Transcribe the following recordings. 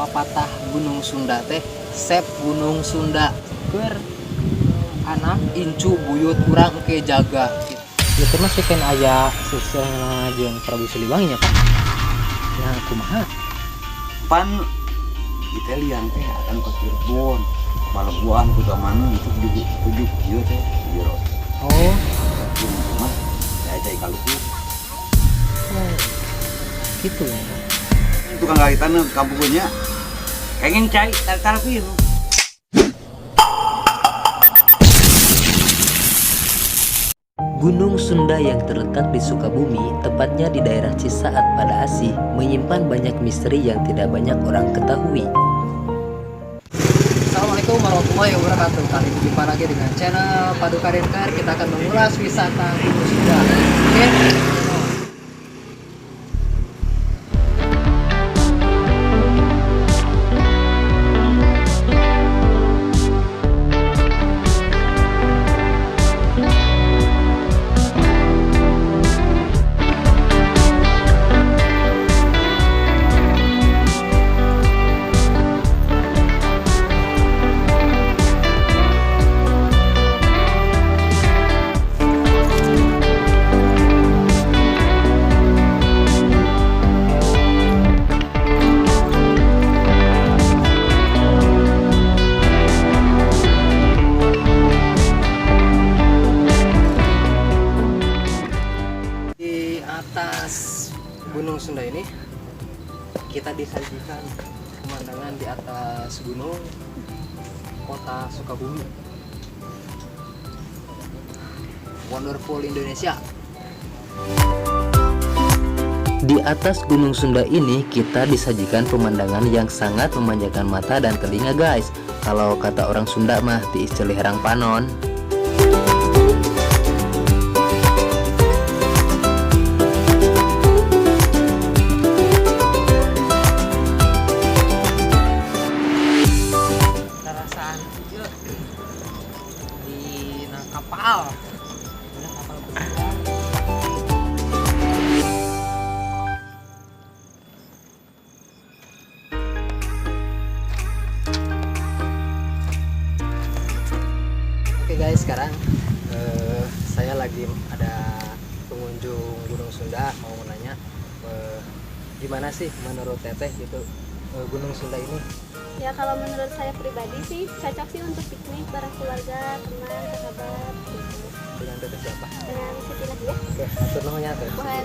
papatah Gunung Sunda teh sep Gunung Sunda keur anak incu buyut kurang ke jaga gitu. Itu masih kan aya sesuatu jeung Prabu Siliwangi nya Pak. Nah kumaha? Pan kita liang teh akan ke Cirebon. Malabuan ku Tamanu itu tujuh ieu teh jero. Oh, Cuma saya cai kaluku. gitu ya. Tukang galitan kampungnya kengeng cai tar pieu. Gunung Sunda yang terletak di Sukabumi, tepatnya di daerah Cisaat pada Asih, menyimpan banyak misteri yang tidak banyak orang ketahui. Assalamualaikum warahmatullahi wabarakatuh. Kali ini jumpa lagi dengan channel Paduka Denker. Kita akan mengulas wisata Gunung Sunda. Oke. Atas Gunung Sunda ini kita disajikan pemandangan di atas gunung kota Sukabumi, wonderful Indonesia. Di atas Gunung Sunda ini kita disajikan pemandangan yang sangat memanjakan mata dan telinga guys. Kalau kata orang Sunda mah diistilah herang panon. Di kapal besar. Oke guys, sekarang saya lagi ada pengunjung Gunung Sunda mau nanya gimana sih menurut Teteh gitu Gunung Sunda ini? Ya kalau menurut saya pribadi sih cocok sih untuk piknik bareng keluarga, teman, sahabat gitu. Dengan Teteh siapa? Dengan Siti Nadia. Oke, atur nuhunnya Teh. Bukan.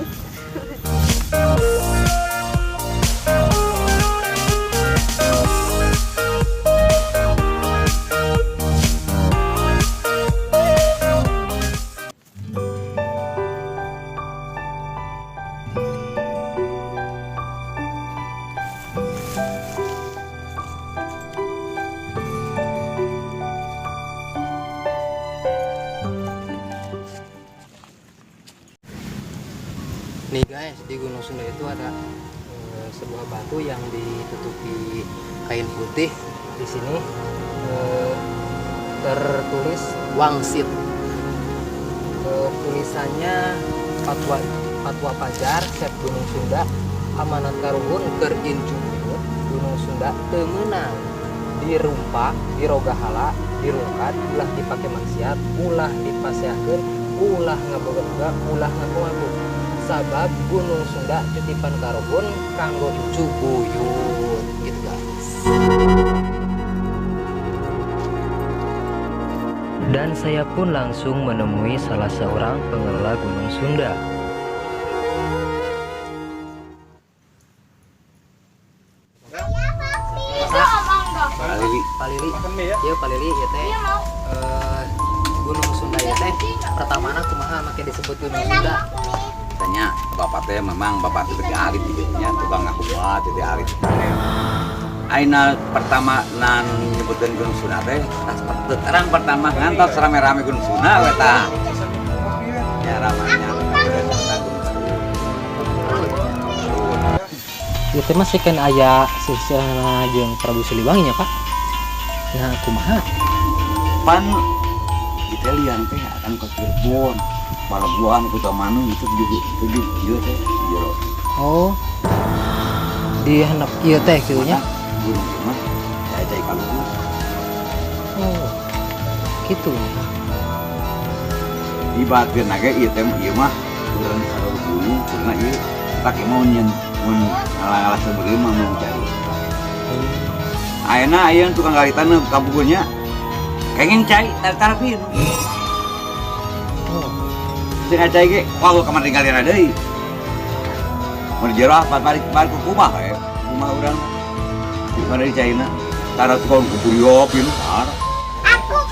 Nih guys, di Gunung Sunda itu ada sebuah batu yang ditutupi kain putih. Di sini tertulis Wangsit. Tulisannya Fatwa Pajar Sep Gunung Sunda amanat karuhun keur incu buyut Gunung Sunda teu meunang dirumpa, dirogahala, dirungkat, ulah dipake maksiat, ulah dipaseakeun, ulah ngaboga-boga, ulah ngaku-ngaku. Sabab Gunung Sunda titipan karuhun kanggo incu buyut gitu guys. Dan saya pun langsung menemui salah seorang pengelola Gunung Sunda. Palili. Palili. Ieu Palili ya Teh. Gunung Sunda ya Teh. Pertamana kumaha make disebut Gunung Sunda? Tanya bapak teh memang bapak teh alit hidupnya tukang ngaku buat teh alit. Aina pertama nan nyebutkeun Gunung Sunda teh terang pertama ngantos rame-rame Gunung Sunda we tah. Ya ramanya Itu masih kan aya sesuatu jeung Prabu Siliwangi nya Pak. Nah kumaha? pan kita liang teh akan ke Cirebon. Malabuan ku Tamanu itu tujuh ieu teh jero. Oh, di handap ieu teh kieu nya. gunung ieu mah cai kaluhur. Oh, gitu. Ibaratkeun lage ieu teh ieu mah urang saluruh gunung karena ieu tak mau nyen mun ngalah-ngalah sebeureum mah mau cai. Ayeuna aya tukang galitan kabugeunnya kenging cai tarapin. Oh, Sing cai ge walau kamar tinggalina deui. Mun jero apa balik ku kumah we. Kumah urang. Di mana caina? Tara tukang kupuriopin.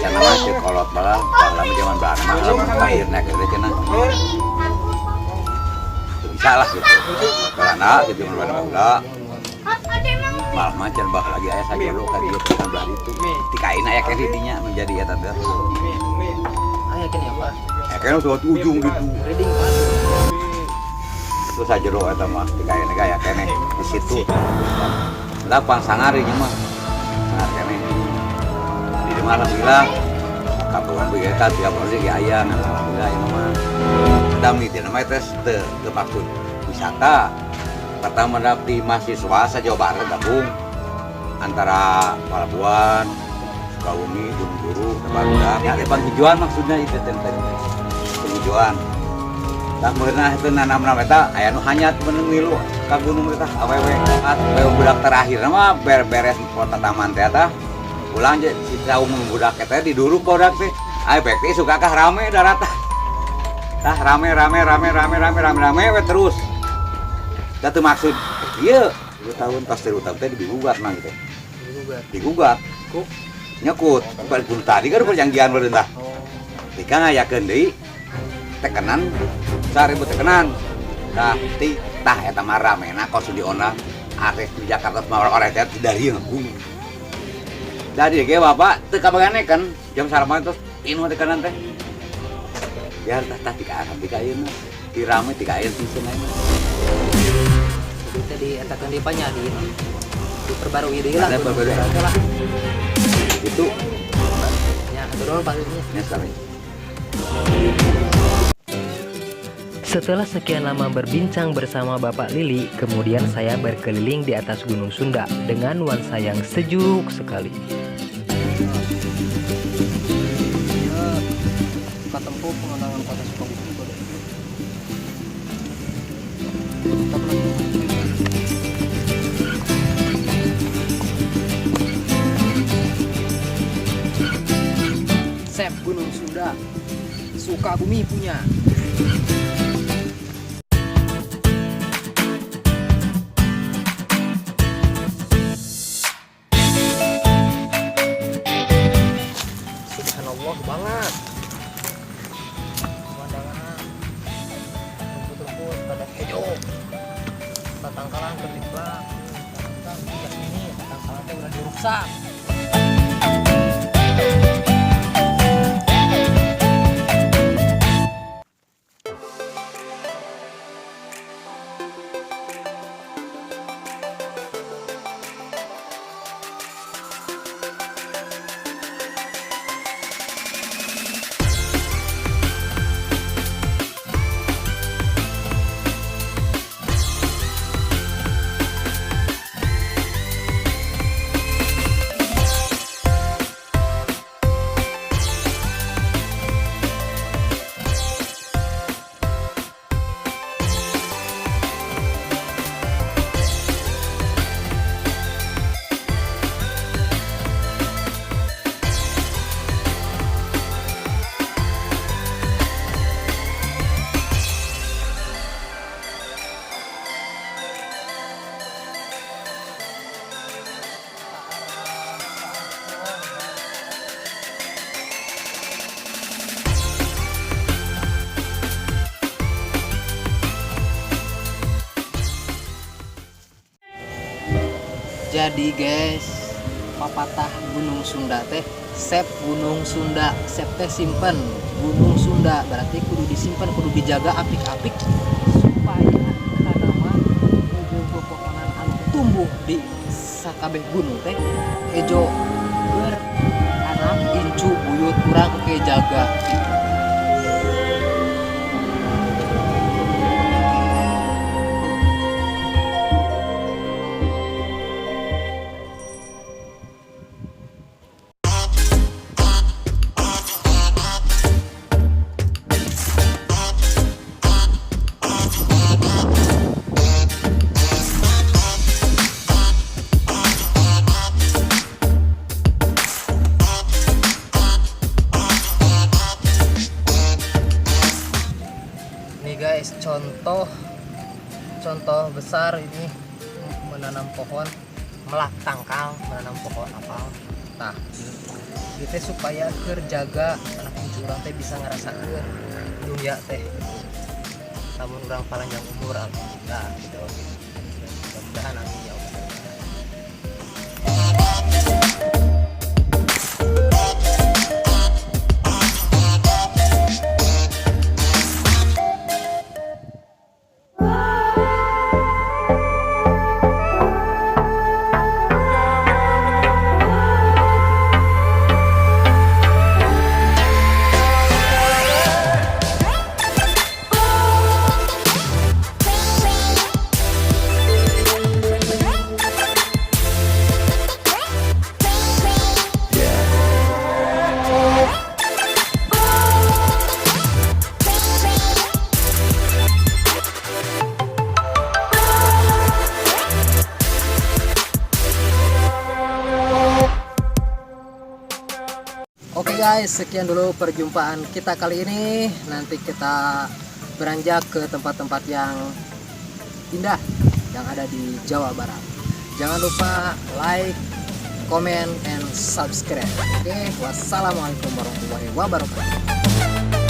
Karena masih kolot malah dalam zaman belanda mah akhirnya kita cenah. Bisa lah gitu. Karena di zaman belanda mah malah macan bah lagi aya sajero ka dieu kan belah itu. Tikaina aya ke didinya menjadi eta teh. aya gini apa? Ya kan suatu ujung gitu. Reading Pak. Terus sajero eta mah tikaina gaya keneh di situ. Da pangsangarinya mah. Sangar keneh. Di mana alhamdulillah kabupaten Bogor tiap hari ge aya alhamdulillah ieu mah. Dami teh nama teh teu maksud wisata. Pertama di mahasiswa Jawa Barat gabung antara Palabuhan, Sukabumi, Gunung Guru, Barudak. Ada penghijauan maksudnya itu teh penghijauan. Tah meunah teu nanam-nanam eta aya nu hanyat meneng milu ka gunung teh awewe. Budak terakhir mah beres kota taman teh tah. Pulang je si saung budak teh di dulu budak teh. Aya bek teh suka kah rame darat tah. Tah rame we terus. Da teu maksud ieu 2 tahun pas 3 tahun teh digugat mah gitu. Digugat. Ku Nyekut. Pun tadi kan perjanjian pemerintah. Tika ngayakeun deui tekenan saribut tekenan. Tah eta mah ramena kos di ona arek di Jakarta mah orang teh dari gunung. Dari ge bapak teu kabagane kan jam sarapan terus inu tekenan teh. Biar tah tika ayeuna. Dirame tika aya pisan ayeuna. tadi etakeun di panya diperbarui deui lah. Ada perbarui. Lah. Itu Ya, atuh dulu pastinya. nyesal. Setelah sekian lama berbincang bersama Bapak Lili, kemudian saya berkeliling di atas Gunung Sunda dengan nuansa yang sejuk sekali. Kita tempuh pengembangan kota Sukabumi. Sep Gunung Sunda, Sukabumi punya. Subhanallah banget. Pemandangan rumput-rumput pada hijau. Tatangkalan ketiklah. Ini tatangkalan teh udah dirusak. Jadi guys, papatah Gunung Sunda teh sep Gunung Sunda, sep teh simpen Gunung Sunda, berarti kudu disimpan, kudu dijaga apik-apik supaya tanaman pepohonan anu tumbuh di sakabeh gunung teh hejo beranak incu buyut kurang ke jaga. dasar ini menanam pohon melak tangkal, menanam pohon apal. Nah, kita supaya kerjaga anak curang teh bisa ngerasakan dunia teh. Namun orang panjang umur alhamdulillah gitu. Mudah-mudahan amin ya Allah. Oke guys, sekian dulu perjumpaan kita kali ini. Nanti kita beranjak ke tempat-tempat yang indah yang ada di Jawa Barat. Jangan lupa like, comment, and subscribe. Oke, wassalamualaikum warahmatullahi wabarakatuh.